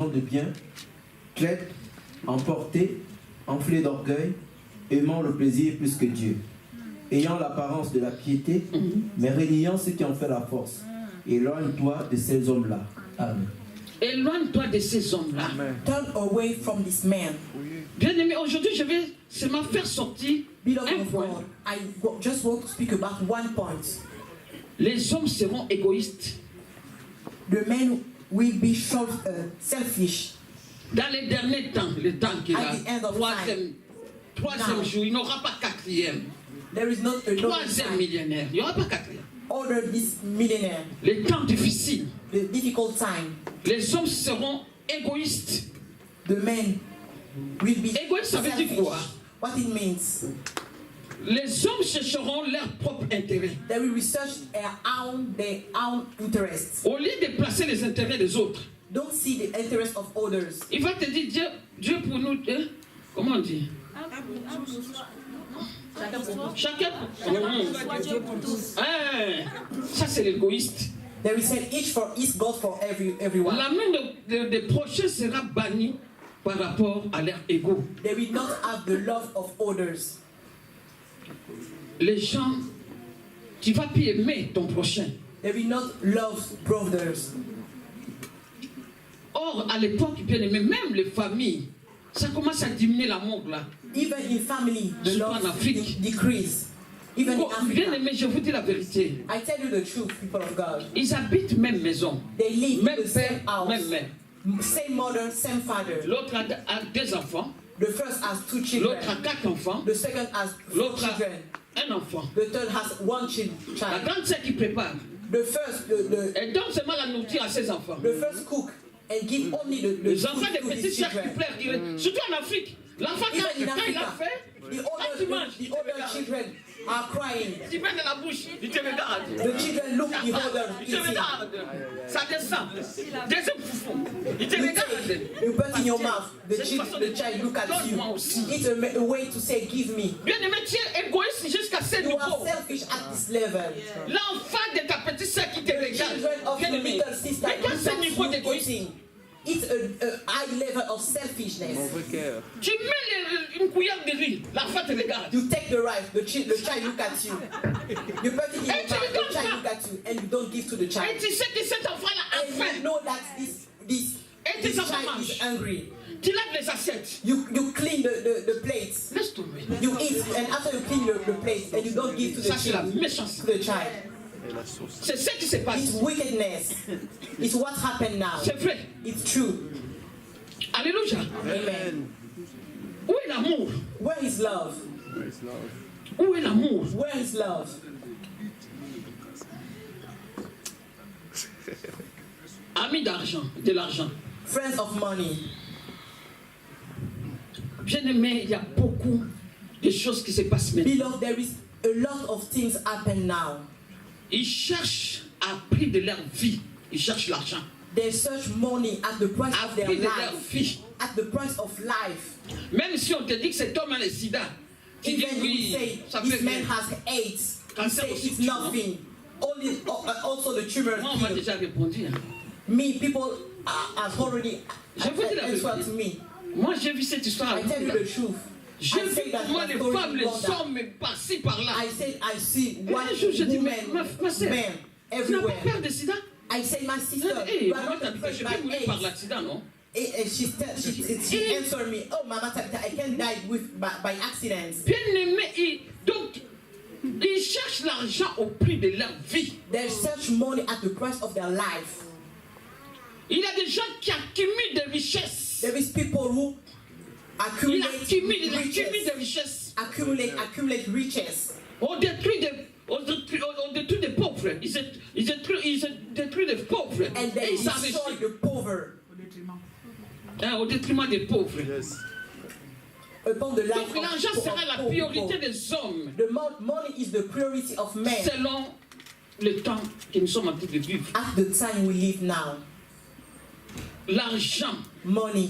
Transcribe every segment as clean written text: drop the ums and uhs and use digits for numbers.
de bien, traite, emporté, enflé d'orgueil, aimant le plaisir plus que Dieu, ayant l'apparence de la piété, mais régnant ceux qui en fait la force. Éloigne-toi de ces hommes-là. Amen. Éloigne-toi de ces hommes-là. Turn away from this man. Bien-aimé, aujourd'hui, je vais seulement faire sortir Beloved un of point. God, I just want to speak about one point. Les hommes seront égoïstes. The men will be selfish. Dans les derniers temps, le temps qui est là, At the end of troisième Now. jour, il n'y aura pas quatrième. There is not a Troisième time. millénaire, il n'y aura pas quatrième. Order this millionaire. Les temps difficiles, The difficult time. les hommes seront égoïstes. The men will be Égoïste, ça veut dire selfish. quoi? What it means? Les hommes chercheront leur propre intérêt. They will research their own interests. Au lieu de placer les intérêts des autres, Don't see the interest of others. il va te dire Dieu pour nous, comment on dit? Chacun. Ça c'est l'égoïste. They will say each for each, God for everyone. La main des prochains sera bannie par rapport à leur ego. They will not have the love of others. Les gens, tu vas plus aimer ton prochain. They will not love brothers. Or, à l'époque, bien aimé, même les familles, ça commence à diminuer l'amour là. Even in family, the Surtout love en Afrique. decrease. Even in Bien Africa. aimé, je vous dis la vérité. I tell you the truth, people of God. Ils habitent même maison, They live même in the père, same house. même mère. Same mother, same father. L'autre a 2 enfants, The first has 2 children. l'autre a 4 enfants, The second has 4 l'autre a children. un enfant. The third has 1 La child. grande sœur qui prépare, The first, elle donne seulement la nourriture à ses enfants. the first cook and give only the Les food enfants des to petites his sœurs qui children. pleurent, surtout en Afrique. L'enfant, Even quand in il a Africa, fait, the quand tu manges, older children are crying. tu mets dans la bouche, il te regarde. The children look the older Il te eating. regarde. Ça descend. Deuxième foufou. Il te You regarde. take, you put in your mouth. The child look at you. It's a way to say, give me. Bien aimé, tu es égoïste jusqu'à ce You are niveau. selfish at this level. L'enfant de ta petite sœur qui te The regarde. children of Bien your aimé. little sister Mais quand ce look niveau at you d'égoïsme, eating. It's a high level of selfishness. tu mets une cuillère de riz, l'enfant te regarde. You take the rice, the child look at you. You put it in your And mouth, you the don't child have- look at you, and you don't give to the Et child. tu sais que cet enfant-là a And you faim. know that this child is hungry. Tu laves les assiettes. You clean the plates. Laisse tomber. You eat, and after you clean the plates, and you don't give to the Ça, c'est la child. méchanceté. To the child. C'est ce qui se passe. It's wickedness. It's what happened now. C'est vrai. It's true. Alléluia. Amen. Où est l'amour? Where is love? Où est l'amour? Where is love? Amis d'argent, de l'argent. Friends of money. Bien aimé, il y a beaucoup de choses qui se passent maintenant. Beloved, there is a lot of things happen now. Ils cherchent à prix de leur vie. Ils cherchent l'argent. They search money at the price À of their prix de leur life. vie. At the price of life. Même si on te dit que cet homme a le sida, tu dis Even if we oui, say ça fait this man rien. has AIDS, you Cancer say aussi, it's tu vois. nothing. Only also the tumor. Moi, on m'a healed. déjà répondu. Hein. Me, people have already Je vous dis la answered to vérité. me. Moi, j'ai vu cette histoire. I tell you the truth. J'ai I say vu that comment the les story femmes, les goes down. hommes par-ci, par-là. I said I see Et one un jour, je dis, woman, ma sœur, man tu n'as pas everywhere. peur de sida? I say, my sister, Hey, you are maman not t'a dit que je affected vais by mourir par AIDS. l'accident, non? And she answered me, oh, Mama, I can die by accidents. Bien aimé, donc, ils cherchent l'argent au prix de leur vie. They search money at the price of their life. Il y a des gens qui accumulent des richesses. There is people who Ils accumulate accumulent des riches. richesses. Accumulate riches. On détruit des pauvres. Ils détruisent des pauvres. And Et they ils s'enrichissent. destroy the poor Hein, au détriment des pauvres. upon the life Donc l'argent of sera la poor priorité people. des hommes Money is the priority of men selon le temps que nous sommes en train de vivre. at the time we live now. L'argent, Money.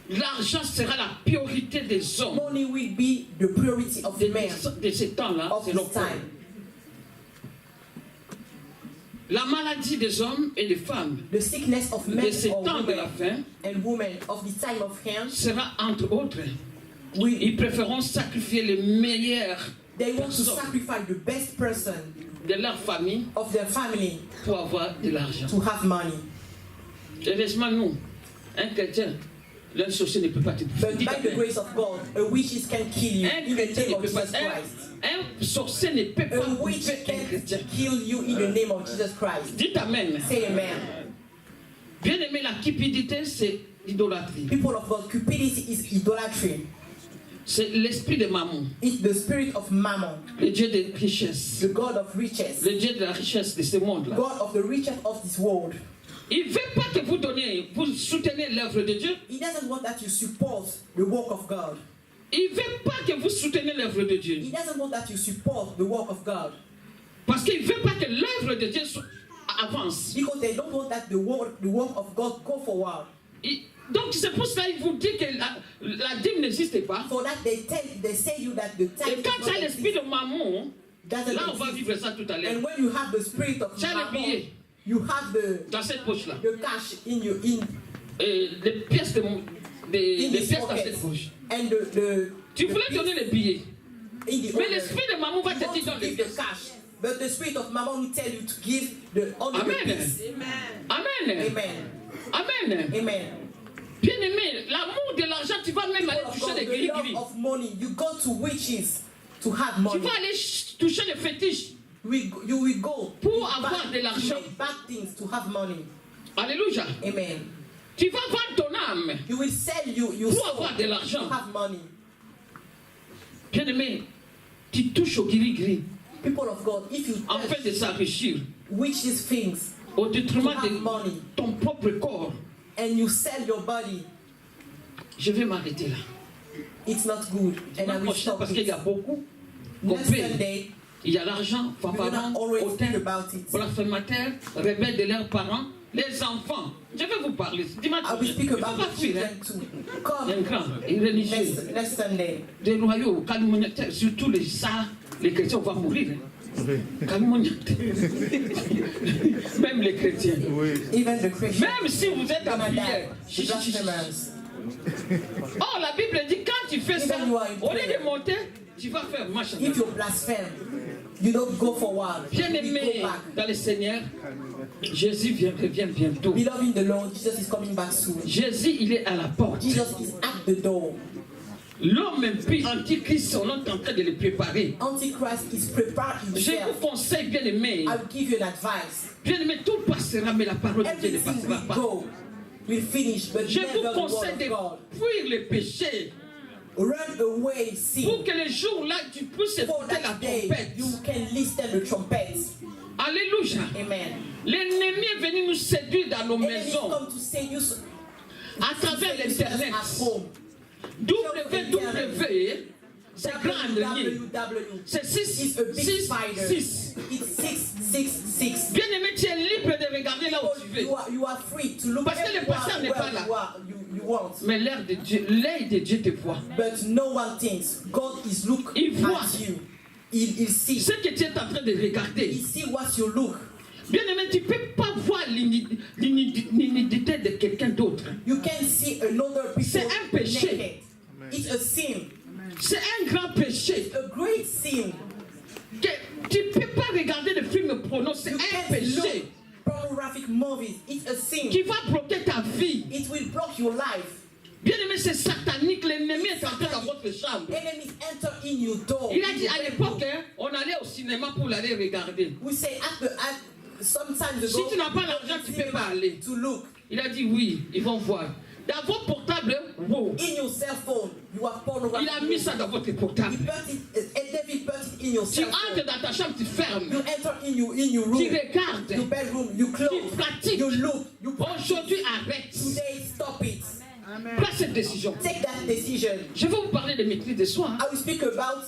l'argent sera la priorité des hommes Money will be the priority of de, men de ce temps-là. of Selon this Paul. time. La maladie des hommes et des femmes The sickness of men de ces or temps de la women fin and women of the time of him, sera entre autres. we, Ils préféreront sacrifier les meilleurs they want to personnes sacrifice the best person de leur famille of their family pour avoir de l'argent. to have money. Heureusement, nous, un chrétien, l'un sorcier ne peut pas te But Dites by the amen. grace of God, a witch can kill you Un in the chrétien name ne of peut pas. Jesus Christ. Un sorcier ne peut pas A witch tuer un can chrétien. kill you in the name of Jesus Christ. Dites amen. Say amen. Bien aimé, la cupidité, c'est l'idolâtrie. People of God, cupidity is idolatry. C'est l'esprit de Mammon, It's the spirit of Mammon, le Dieu de richesse, the God of riches, le Dieu de la richesse de ce monde-là. God of the riches of this world. Il ne veut pas que vous donniez, vous soutenez l'œuvre de Dieu. He doesn't want that you support the work of God. Il ne veut pas que vous soutenez l'œuvre de Dieu. He doesn't want that you support the work of God. Parce qu'il ne veut pas que l'œuvre de Dieu avance. Because they don't want that the work of God go forward. Donc c'est pour cela qu'il vous dit que la dîme n'existe pas. For that they say you that the time Et quand tu as l'esprit de Mammon, doesn't là on va exist. vivre ça tout à l'heure. And when you have the spirit of Tu as le Mammon, billet you have dans cette poche-là. the cash in your Et les pièces, les this pièces dans pocket cette poche. and the Tu voulais donner les billets. in the Mais order. l'esprit de Mammon va You te want dire to dans les give the pièces. cash, but the spirit of Mammon will tell you to give the only the Amen. piece. Amen. Amen. Amen. Amen. Bien aimé, l'amour de l'argent, tu vas même aller People of toucher God, les the love gris-gris. of money, you go to witches to have Tu money. vas aller toucher les fétiches. You will go Pour to avoir de l'argent. make bad things to have money. Alléluia. Amen. Tu vas vendre ton âme You will sell your pour soul avoir de l'argent. to have money. Bien aimé, tu touches au gris-gris People of God, if you en fait de touch s'enrichir witches things au to détriment have de money ton propre corps. and you sell your body, Je vais m'arrêter là. it's not good. And I will stop Parce qu'il y it. a beaucoup qu'on Next paye. Sunday, Il y a l'argent, we're papa, gonna always think hautain, about it. blasphémateur, rebelle de leurs parents, les enfants. Je vais vous parler. Dis-moi, I will speak il faut about pas the fuir. Hein. children too. Un Come grand et religieux. next Sunday. Des royaux, calomniateurs, surtout les ça, les chrétiens, on va mourir. Hein. Calomniateurs. Même les chrétiens. Even the Christians Même si vous êtes en gonna die. prière. The blasphemers. Oh, la Bible dit quand tu fais ça, Even you are in au lieu prayer. de monter, tu vas faire marche. If you blaspheme, you don't go forward. Bien You aimé go back. dans le Seigneur, Jésus revient bientôt. Beloved in the Lord, Jesus is coming back soon. Jésus, il est à la porte. Jesus is at the door. L'homme impie, antichrist, on est en train de le préparer. Antichrist is preparing Je vous himself. conseille, bien aimé. I will give you an advice. Bien aimé, tout passera, mais la parole de Dieu ne Everything passera will pas. go, will finish, but Je never vous the word conseille of de God. fuir le péché Run away sin. pour que le jour-là, tu puisses For écouter la that day, trompette. you can listen the trumpets. Alléluia. Amen. L'ennemi est venu nous séduire dans nos Enemies maisons come to say you à travers l'Internet. at home. www, c'est grand lié. www. C'est It's a big 6, spider. 6. It's 666. Bien aimé, tu es libre de regarder là où tu veux. You are free to look Parce que le everywhere pasteur n'est pas là. you want. Mais l'œil de Dieu te voit. But no one thinks God is looking Il voit. at you. Il see. Ce que tu es en train de regarder. He see what you look. Bien aimé, tu ne peux pas voir l'inidité de quelqu'un d'autre. You can see another people C'est un péché. naked. It's a sin. C'est un grand péché. A great sin. Que tu ne peux pas regarder le film porno, c'est You un can't look péché pornographic movies. It's a sin. qui va bloquer ta vie. It will block your life. Bien aimé, c'est satanique. L'ennemi est entré dans votre chambre. Enemies enter in your door. Il a dit à l'époque, hein, on allait au cinéma pour l'aller regarder. We say sometimes Si ago, tu n'as pas l'argent, tu ne peux pas aller. to look. Il a dit oui, ils vont voir. Dans votre portable, wow. In your cell phone, you have pornography. Il a mis ça dans votre portable. He put it, David put it in your Tu cell phone. entres dans ta chambre, tu fermes. You enter in your room, Tu regardes. your bedroom, you close, Tu pratiques. you look, you Aujourd'hui, arrête. Today, stop it. Prends cette décision. Take that decision. Je vais vous parler de maîtrise de soi. I will speak about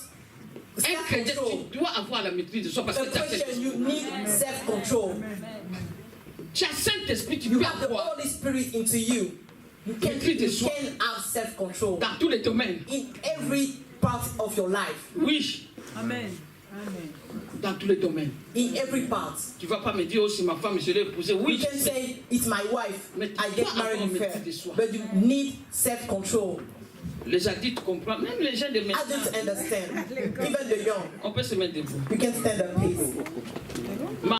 Un chrétien, self-control. tu dois avoir la maîtrise de soi parce A que tu as Christian, cette... you need self-control. Tu as Saint-Esprit, tu You peux have the avoir Holy Spirit into you. You can have self-control dans tous les domaines. in every part of your life. Oui. Amen. Dans tous les domaines. In every part. Tu ne vas pas me dire, oh, c'est ma femme, je l'ai épousée. Oui, You can say, it's my wife, Mais I get toi, married encore with her. maîtrise de soi. But you need self-control. les adultes comprennent, même les gens de Adults maintenant. understand. Even the young. On peut se mettre debout. You can stand up, please.